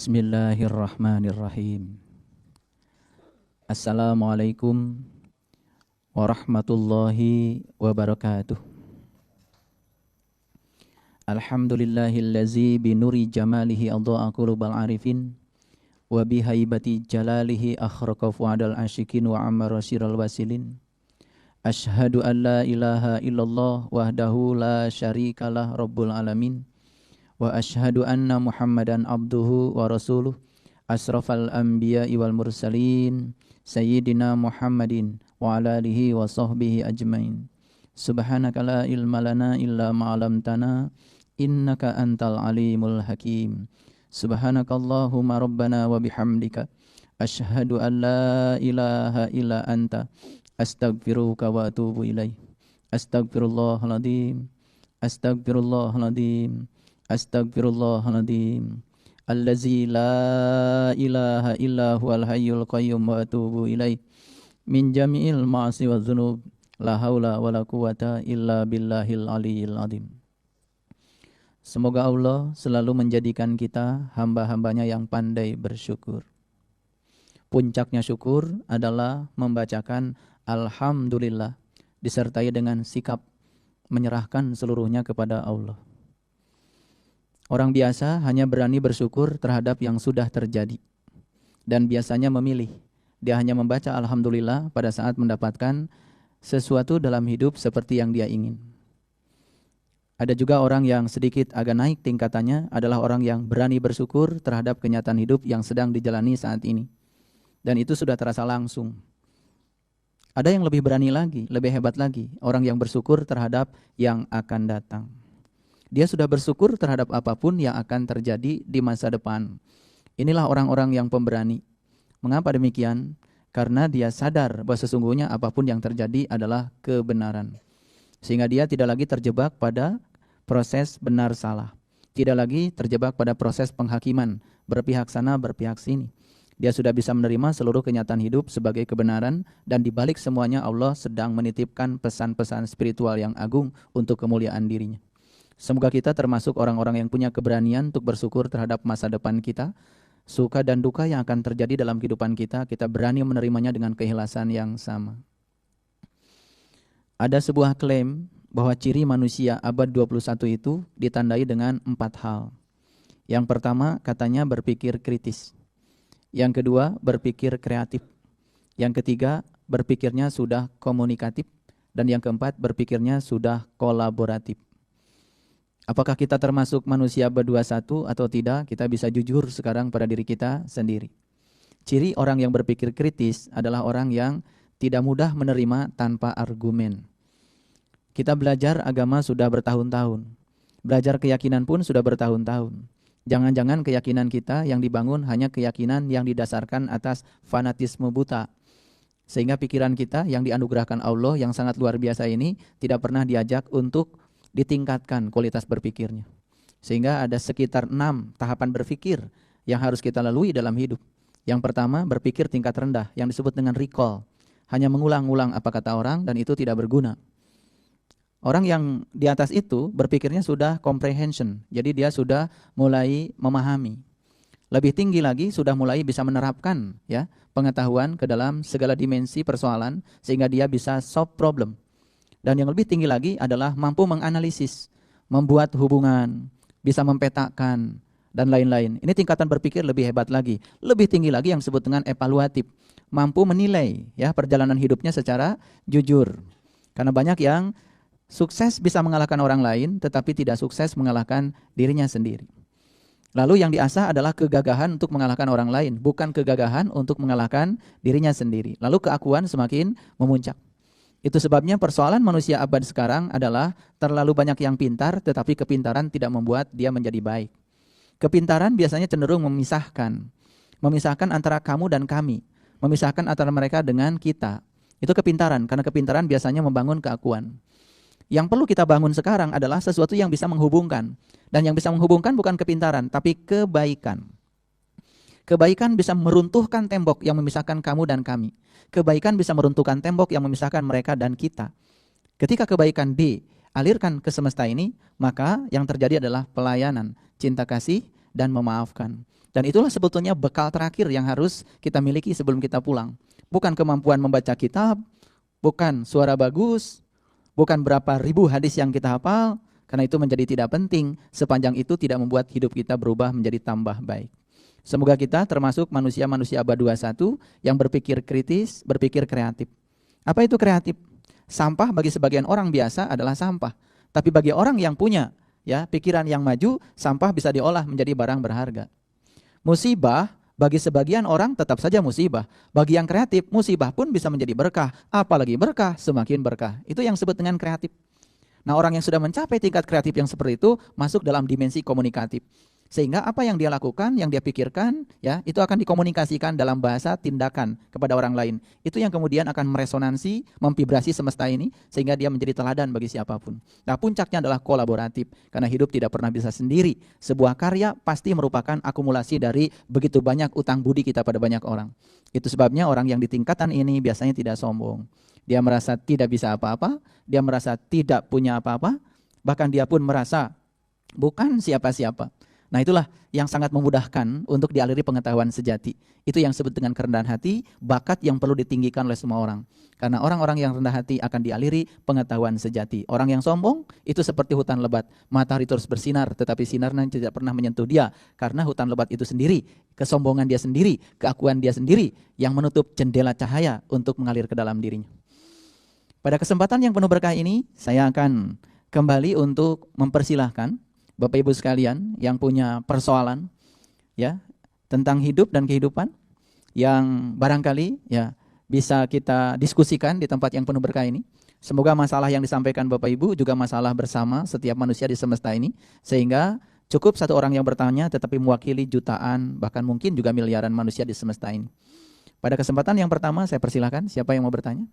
Bismillahirrahmanirrahim. Assalamualaikum warahmatullahi wabarakatuh. Alhamdulillahillazi binuri jamalihi adha'a qulubal arifin wa bihaibati jalalihi akhraqa fu'adal asyikin wa amara siral wasilin. Ashhadu an la ilaha illallah wahdahu la syarikalah rabbul alamin. Wa ashhadu anna Muhammadan abduhu wa rasuluh asrafal anbiya'i wal mursalin sayyidina Muhammadin wa ala alihi wa sahbihi ajmain. Subhanaka la ilma lana illa ma 'allamtana innaka antal alimul hakim. Subhanakallahumma rabbana wa bihamdika asyhadu an la ilaha illa anta astaghfiruka wa atubu ilaih. Astaghfirullahaladzim. Astaghfirullahaladzim. Astagfirullahaladzim. Allazi la ilaha illa huwal hayyul qayyum wa atubu ilaih. Min jami'il ma'asi wa dhunub. La hawla wa la quwata illa billahil aliyyil azim. Semoga Allah selalu menjadikan kita hamba-hambanya yang pandai bersyukur. Puncaknya syukur adalah membacakan Alhamdulillah disertai dengan sikap menyerahkan seluruhnya kepada Allah. Orang biasa hanya berani bersyukur terhadap yang sudah terjadi. Dan biasanya memilih. Dia hanya membaca Alhamdulillah pada saat mendapatkan sesuatu dalam hidup seperti yang dia ingin. Ada juga orang yang sedikit agak naik tingkatannya adalah orang yang berani bersyukur terhadap kenyataan hidup yang sedang dijalani saat ini. Dan itu sudah terasa langsung. Ada yang lebih berani lagi, lebih hebat lagi. Orang yang bersyukur terhadap yang akan datang. Dia sudah bersyukur terhadap apapun yang akan terjadi di masa depan. Inilah orang-orang yang pemberani. Mengapa demikian? Karena dia sadar bahwa sesungguhnya apapun yang terjadi adalah kebenaran. Sehingga dia tidak lagi terjebak pada proses benar salah. Tidak lagi terjebak pada proses penghakiman, berpihak sana, berpihak sini. Dia sudah bisa menerima seluruh kenyataan hidup sebagai kebenaran, dan di balik semuanya Allah sedang menitipkan pesan-pesan spiritual yang agung untuk kemuliaan dirinya. Semoga kita termasuk orang-orang yang punya keberanian untuk bersyukur terhadap masa depan kita. Suka dan duka yang akan terjadi dalam kehidupan kita, kita berani menerimanya dengan keikhlasan yang sama. Ada sebuah klaim bahwa ciri manusia abad 21 itu ditandai dengan 4 hal. Yang pertama katanya berpikir kritis. Yang kedua berpikir kreatif. Yang ketiga berpikirnya sudah komunikatif. Dan yang keempat berpikirnya sudah kolaboratif. Apakah kita termasuk manusia abad 21 atau tidak? Kita bisa jujur sekarang pada diri kita sendiri. Ciri orang yang berpikir kritis adalah orang yang tidak mudah menerima tanpa argumen. Kita belajar agama sudah bertahun-tahun. Belajar keyakinan pun sudah bertahun-tahun. Jangan-jangan keyakinan kita yang dibangun hanya keyakinan yang didasarkan atas fanatisme buta. Sehingga pikiran kita yang dianugerahkan Allah yang sangat luar biasa ini tidak pernah diajak untuk ditingkatkan kualitas berpikirnya. Sehingga ada sekitar 6 tahapan berpikir yang harus kita lalui dalam hidup. Yang pertama, berpikir tingkat rendah yang disebut dengan recall. Hanya mengulang-ulang apa kata orang dan itu tidak berguna. Orang yang di atas itu berpikirnya sudah comprehension. Jadi dia sudah mulai memahami. Lebih tinggi lagi sudah mulai bisa menerapkan ya pengetahuan ke dalam segala dimensi persoalan sehingga dia bisa solve problem. Dan yang lebih tinggi lagi adalah mampu menganalisis, membuat hubungan, bisa mempetakan, dan lain-lain. Ini tingkatan berpikir lebih hebat lagi. Lebih tinggi lagi yang disebut dengan evaluatif. Mampu menilai ya perjalanan hidupnya secara jujur. Karena banyak yang sukses bisa mengalahkan orang lain, tetapi tidak sukses mengalahkan dirinya sendiri. Lalu yang diasah adalah kegagahan untuk mengalahkan orang lain, bukan kegagahan untuk mengalahkan dirinya sendiri. Lalu keakuan semakin memuncak. Itu sebabnya persoalan manusia abad sekarang adalah terlalu banyak yang pintar, tetapi kepintaran tidak membuat dia menjadi baik. Kepintaran biasanya cenderung memisahkan. Memisahkan antara kamu dan kami. Memisahkan antara mereka dengan kita. Itu kepintaran, karena kepintaran biasanya membangun keakuan. Yang perlu kita bangun sekarang adalah sesuatu yang bisa menghubungkan. Dan yang bisa menghubungkan bukan kepintaran, tapi kebaikan. Kebaikan bisa meruntuhkan tembok yang memisahkan kamu dan kami. Kebaikan bisa meruntuhkan tembok yang memisahkan mereka dan kita. Ketika kebaikan dialirkan ke semesta ini, maka yang terjadi adalah pelayanan, cinta kasih, dan memaafkan. Dan itulah sebetulnya bekal terakhir yang harus kita miliki sebelum kita pulang. Bukan kemampuan membaca kitab, bukan suara bagus, bukan berapa ribu hadis yang kita hafal, karena itu menjadi tidak penting sepanjang itu tidak membuat hidup kita berubah menjadi tambah baik. Semoga kita termasuk manusia-manusia abad 21 yang berpikir kritis, berpikir kreatif. Apa itu kreatif? Sampah bagi sebagian orang biasa adalah sampah. Tapi bagi orang yang punya pikiran yang maju, sampah bisa diolah menjadi barang berharga. Musibah bagi sebagian orang tetap saja musibah. Bagi yang kreatif, musibah pun bisa menjadi berkah. Apalagi berkah, semakin berkah. Itu yang disebut dengan kreatif. Nah, orang yang sudah mencapai tingkat kreatif yang seperti itu masuk dalam dimensi komunikatif. Sehingga apa yang dia lakukan, yang dia pikirkan, itu akan dikomunikasikan dalam bahasa tindakan kepada orang lain. Itu yang kemudian akan meresonansi, memvibrasi semesta ini, sehingga dia menjadi teladan bagi siapapun. Nah, puncaknya adalah kolaboratif, karena hidup tidak pernah bisa sendiri. Sebuah karya pasti merupakan akumulasi dari begitu banyak utang budi kita pada banyak orang. Itu sebabnya orang yang di tingkatan ini biasanya tidak sombong. Dia merasa tidak bisa apa-apa, dia merasa tidak punya apa-apa, bahkan dia pun merasa bukan siapa-siapa. Nah, itulah yang sangat memudahkan untuk dialiri pengetahuan sejati. Itu yang disebut dengan kerendahan hati, bakat yang perlu ditinggikan oleh semua orang. Karena orang-orang yang rendah hati akan dialiri pengetahuan sejati. Orang yang sombong itu seperti hutan lebat. Matahari terus bersinar, tetapi sinarnya tidak pernah menyentuh dia. Karena hutan lebat itu sendiri, kesombongan dia sendiri, keakuan dia sendiri yang menutup jendela cahaya untuk mengalir ke dalam dirinya. Pada kesempatan yang penuh berkah ini, saya akan kembali untuk mempersilahkan Bapak Ibu sekalian yang punya persoalan tentang hidup dan kehidupan yang barangkali bisa kita diskusikan di tempat yang penuh berkah ini. Semoga masalah yang disampaikan Bapak Ibu juga masalah bersama setiap manusia di semesta ini, sehingga cukup satu orang yang bertanya tetapi mewakili jutaan bahkan mungkin juga miliaran manusia di semesta ini. Pada kesempatan yang pertama saya persilahkan, siapa yang mau bertanya?